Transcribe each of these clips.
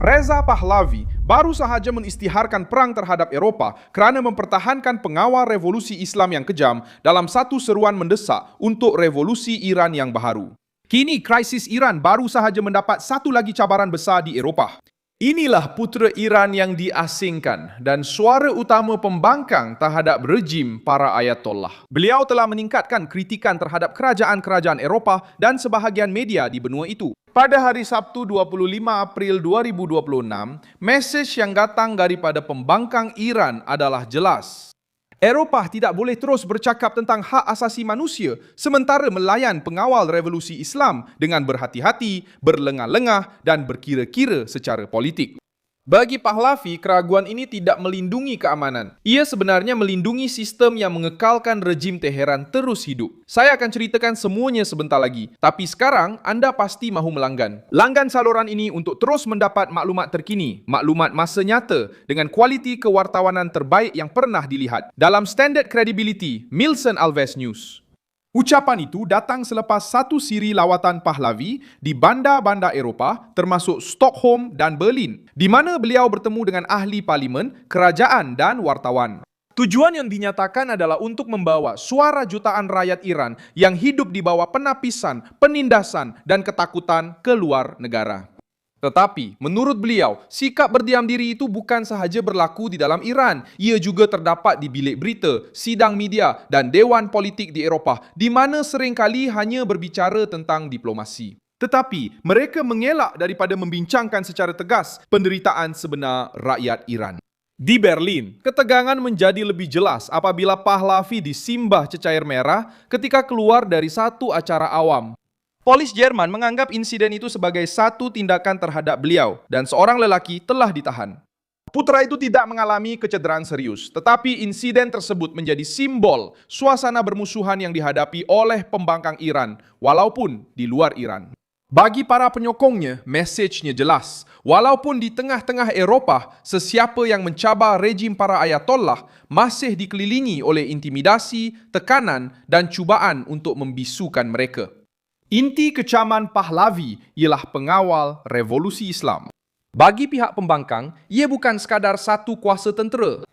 Reza Pahlavi baru sahaja mengisytiharkan perang terhadap Eropah kerana mempertahankan pengawal revolusi Islam yang kejam dalam satu seruan mendesak untuk revolusi Iran yang baharu. Kini krisis Iran baru sahaja mendapat satu lagi cabaran besar di Eropah. Inilah putera Iran yang diasingkan dan suara utama pembangkang terhadap rejim para ayatollah. Beliau telah meningkatkan kritikan terhadap kerajaan-kerajaan Eropah dan sebahagian media di benua itu. Pada hari Sabtu 25 April 2026, mesej yang datang daripada pembangkang Iran adalah jelas. Eropah tidak boleh terus bercakap tentang hak asasi manusia sementara melayan pengawal revolusi Islam dengan berhati-hati, berlengah-lengah dan berkira-kira secara politik. Bagi Pahlavi, keraguan ini tidak melindungi keamanan. Ia sebenarnya melindungi sistem yang mengekalkan rejim Teheran terus hidup. Saya akan ceritakan semuanya sebentar lagi. Tapi sekarang, anda pasti mahu melanggan. Langgan saluran ini untuk terus mendapat maklumat terkini, maklumat masa nyata dengan kualiti kewartawanan terbaik yang pernah dilihat. Dalam standard credibility, Milson Alves News. Ucapan itu datang selepas satu siri lawatan Pahlavi di bandar-bandar Eropah termasuk Stockholm dan Berlin, di mana beliau bertemu dengan ahli parlimen, kerajaan dan wartawan. Tujuan yang dinyatakan adalah untuk membawa suara jutaan rakyat Iran yang hidup di bawah penapisan, penindasan dan ketakutan ke luar negara. Tetapi, menurut beliau, sikap berdiam diri itu bukan sahaja berlaku di dalam Iran. Ia juga terdapat di bilik berita, sidang media dan dewan politik di Eropah di mana seringkali hanya berbicara tentang diplomasi. Tetapi, mereka mengelak daripada membincangkan secara tegas penderitaan sebenar rakyat Iran. Di Berlin, ketegangan menjadi lebih jelas apabila Pahlavi disimbah cecair merah ketika keluar dari satu acara awam. Polis Jerman menganggap insiden itu sebagai satu tindakan terhadap beliau dan seorang lelaki telah ditahan. Putera itu tidak mengalami kecederaan serius, tetapi insiden tersebut menjadi simbol suasana bermusuhan yang dihadapi oleh pembangkang Iran walaupun di luar Iran. Bagi para penyokongnya, mesejnya jelas. Walaupun di tengah-tengah Eropah, sesiapa yang mencabar rejim para ayatollah masih dikelilingi oleh intimidasi, tekanan dan cubaan untuk membisukan mereka. Inti kecaman Pahlavi ialah pengawal revolusi Islam. Bagi pihak pembangkang, ia bukan sekadar satu kuasa tentera.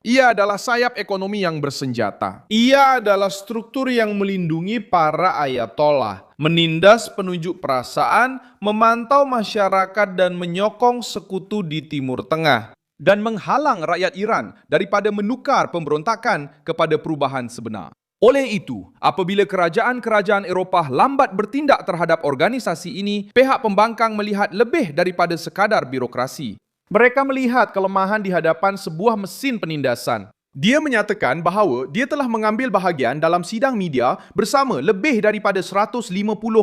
Ia adalah sayap ekonomi yang bersenjata. Ia adalah struktur yang melindungi para ayatollah, menindas penunjuk perasaan, memantau masyarakat dan menyokong sekutu di Timur Tengah, dan menghalang rakyat Iran daripada menukar pemberontakan kepada perubahan sebenar. Oleh itu, apabila kerajaan-kerajaan Eropah lambat bertindak terhadap organisasi ini, pihak pembangkang melihat lebih daripada sekadar birokrasi. Mereka melihat kelemahan di hadapan sebuah mesin penindasan. Dia menyatakan bahawa dia telah mengambil bahagian dalam sidang media bersama lebih daripada 150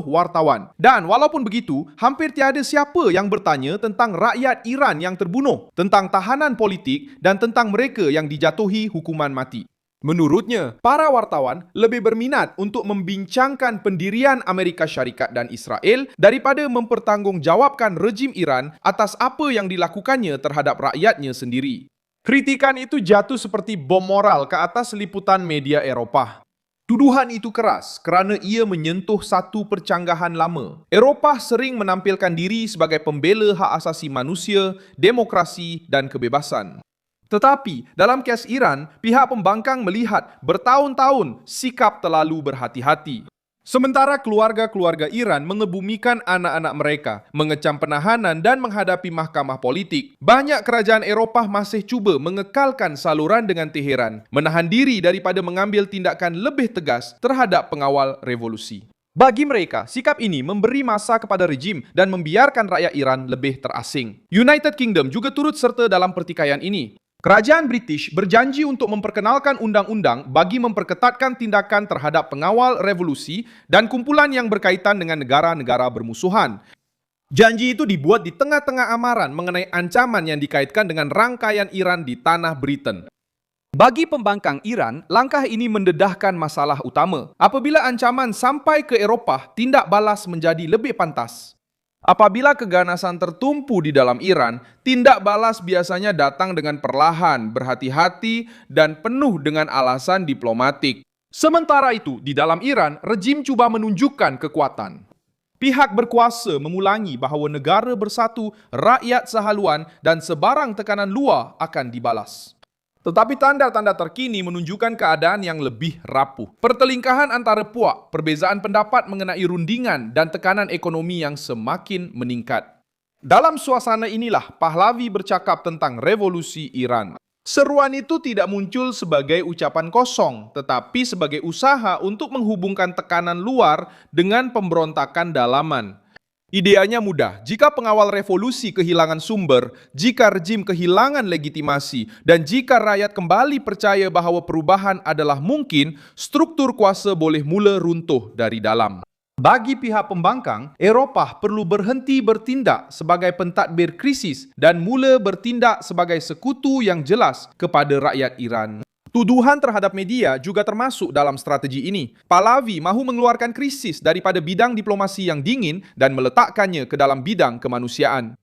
wartawan. Dan walaupun begitu, hampir tiada siapa yang bertanya tentang rakyat Iran yang terbunuh, tentang tahanan politik dan tentang mereka yang dijatuhi hukuman mati. Menurutnya, para wartawan lebih berminat untuk membincangkan pendirian Amerika Syarikat dan Israel daripada mempertanggungjawabkan rejim Iran atas apa yang dilakukannya terhadap rakyatnya sendiri. Kritikan itu jatuh seperti bom moral ke atas liputan media Eropah. Tuduhan itu keras kerana ia menyentuh satu percanggahan lama. Eropah sering menampilkan diri sebagai pembela hak asasi manusia, demokrasi dan kebebasan. Tetapi, dalam kes Iran, pihak pembangkang melihat bertahun-tahun sikap terlalu berhati-hati. Sementara keluarga-keluarga Iran mengebumikan anak-anak mereka, mengecam penahanan dan menghadapi mahkamah politik, banyak kerajaan Eropah masih cuba mengekalkan saluran dengan Teheran, menahan diri daripada mengambil tindakan lebih tegas terhadap pengawal revolusi. Bagi mereka, sikap ini memberi masa kepada rejim dan membiarkan rakyat Iran lebih terasing. United Kingdom juga turut serta dalam pertikaian ini. Kerajaan British berjanji untuk memperkenalkan undang-undang bagi memperketatkan tindakan terhadap pengawal revolusi dan kumpulan yang berkaitan dengan negara-negara bermusuhan. Janji itu dibuat di tengah-tengah amaran mengenai ancaman yang dikaitkan dengan rangkaian Iran di tanah Britain. Bagi pembangkang Iran, langkah ini mendedahkan masalah utama. Apabila ancaman sampai ke Eropah, tindak balas menjadi lebih pantas. Apabila keganasan tertumpu di dalam Iran, tindak balas biasanya datang dengan perlahan, berhati-hati, dan penuh dengan alasan diplomatik. Sementara itu, di dalam Iran, rejim cuba menunjukkan kekuatan. Pihak berkuasa memulangi bahawa negara bersatu, rakyat sehaluan dan sebarang tekanan luar akan dibalas. Tetapi tanda-tanda terkini menunjukkan keadaan yang lebih rapuh. Pertelingkahan antara puak, perbezaan pendapat mengenai rundingan dan tekanan ekonomi yang semakin meningkat. Dalam suasana inilah Pahlavi bercakap tentang revolusi Iran. Seruan itu tidak muncul sebagai ucapan kosong, tetapi sebagai usaha untuk menghubungkan tekanan luar dengan pemberontakan dalaman. Ideanya mudah, jika pengawal revolusi kehilangan sumber, jika rejim kehilangan legitimasi, dan jika rakyat kembali percaya bahawa perubahan adalah mungkin, struktur kuasa boleh mula runtuh dari dalam. Bagi pihak pembangkang, Eropah perlu berhenti bertindak sebagai pentadbir krisis dan mula bertindak sebagai sekutu yang jelas kepada rakyat Iran. Tuduhan terhadap media juga termasuk dalam strategi ini. Pahlavi mahu mengeluarkan krisis daripada bidang diplomasi yang dingin dan meletakkannya ke dalam bidang kemanusiaan.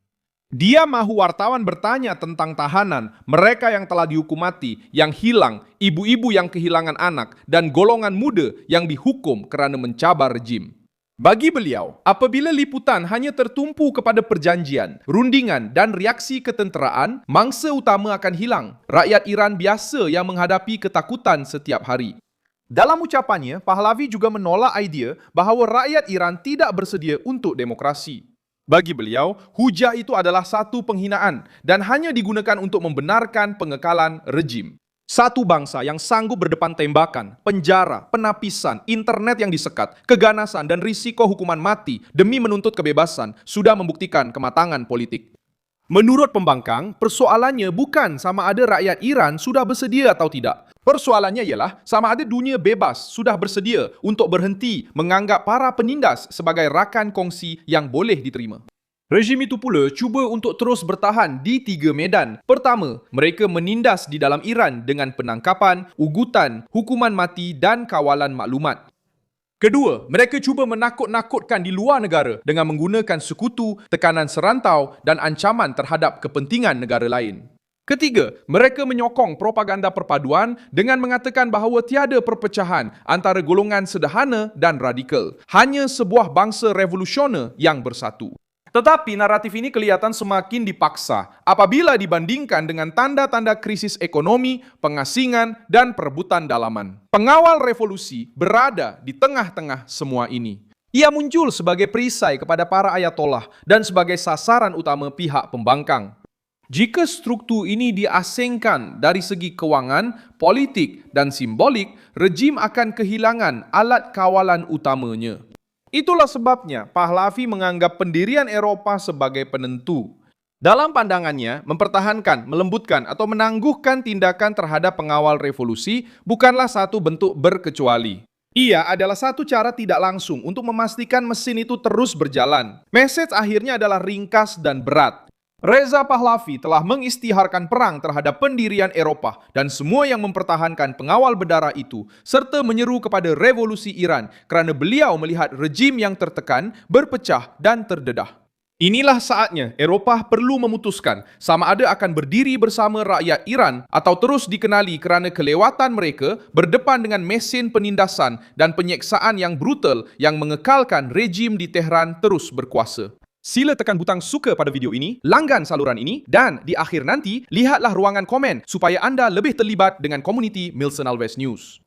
Dia mahu wartawan bertanya tentang tahanan, mereka yang telah dihukum mati, yang hilang, ibu-ibu yang kehilangan anak, dan golongan muda yang dihukum kerana mencabar rejim. Bagi beliau, apabila liputan hanya tertumpu kepada perjanjian, rundingan dan reaksi ketenteraan, mangsa utama akan hilang. Rakyat Iran biasa yang menghadapi ketakutan setiap hari. Dalam ucapannya, Pahlavi juga menolak idea bahawa rakyat Iran tidak bersedia untuk demokrasi. Bagi beliau, hujah itu adalah satu penghinaan dan hanya digunakan untuk membenarkan pengekalan rejim. Satu bangsa yang sanggup berdepan tembakan, penjara, penapisan, internet yang disekat, keganasan dan risiko hukuman mati demi menuntut kebebasan sudah membuktikan kematangan politik. Menurut pembangkang, persoalannya bukan sama ada rakyat Iran sudah bersedia atau tidak. Persoalannya ialah sama ada dunia bebas sudah bersedia untuk berhenti menganggap para penindas sebagai rakan kongsi yang boleh diterima. Rejim itu pula cuba untuk terus bertahan di 3 medan. Pertama, mereka menindas di dalam Iran dengan penangkapan, ugutan, hukuman mati dan kawalan maklumat. Kedua, mereka cuba menakut-nakutkan di luar negara dengan menggunakan sekutu, tekanan serantau dan ancaman terhadap kepentingan negara lain. Ketiga, mereka menyokong propaganda perpaduan dengan mengatakan bahawa tiada perpecahan antara golongan sederhana dan radikal. Hanya sebuah bangsa revolusioner yang bersatu. Tetapi naratif ini kelihatan semakin dipaksa apabila dibandingkan dengan tanda-tanda krisis ekonomi, pengasingan, dan perebutan dalaman. Pengawal revolusi berada di tengah-tengah semua ini. Ia muncul sebagai perisai kepada para ayatollah dan sebagai sasaran utama pihak pembangkang. Jika struktur ini diasingkan dari segi kewangan, politik, dan simbolik, rejim akan kehilangan alat kawalan utamanya. Itulah sebabnya Pahlavi menganggap pendirian Eropah sebagai penentu. Dalam pandangannya, mempertahankan, melembutkan atau menangguhkan tindakan terhadap pengawal revolusi bukanlah satu bentuk berkecuali. Ia adalah satu cara tidak langsung untuk memastikan mesin itu terus berjalan. Mesej akhirnya adalah ringkas dan berat. Reza Pahlavi telah mengisytiharkan perang terhadap pendirian Eropah dan semua yang mempertahankan pengawal berdarah itu serta menyeru kepada revolusi Iran kerana beliau melihat rejim yang tertekan, berpecah dan terdedah. Inilah saatnya Eropah perlu memutuskan sama ada akan berdiri bersama rakyat Iran atau terus dikenali kerana kelewatan mereka berdepan dengan mesin penindasan dan penyeksaan yang brutal yang mengekalkan rejim di Tehran terus berkuasa. Sila tekan butang suka pada video ini, langgan saluran ini dan di akhir nanti, lihatlah ruangan komen supaya anda lebih terlibat dengan komuniti Milson Alves News.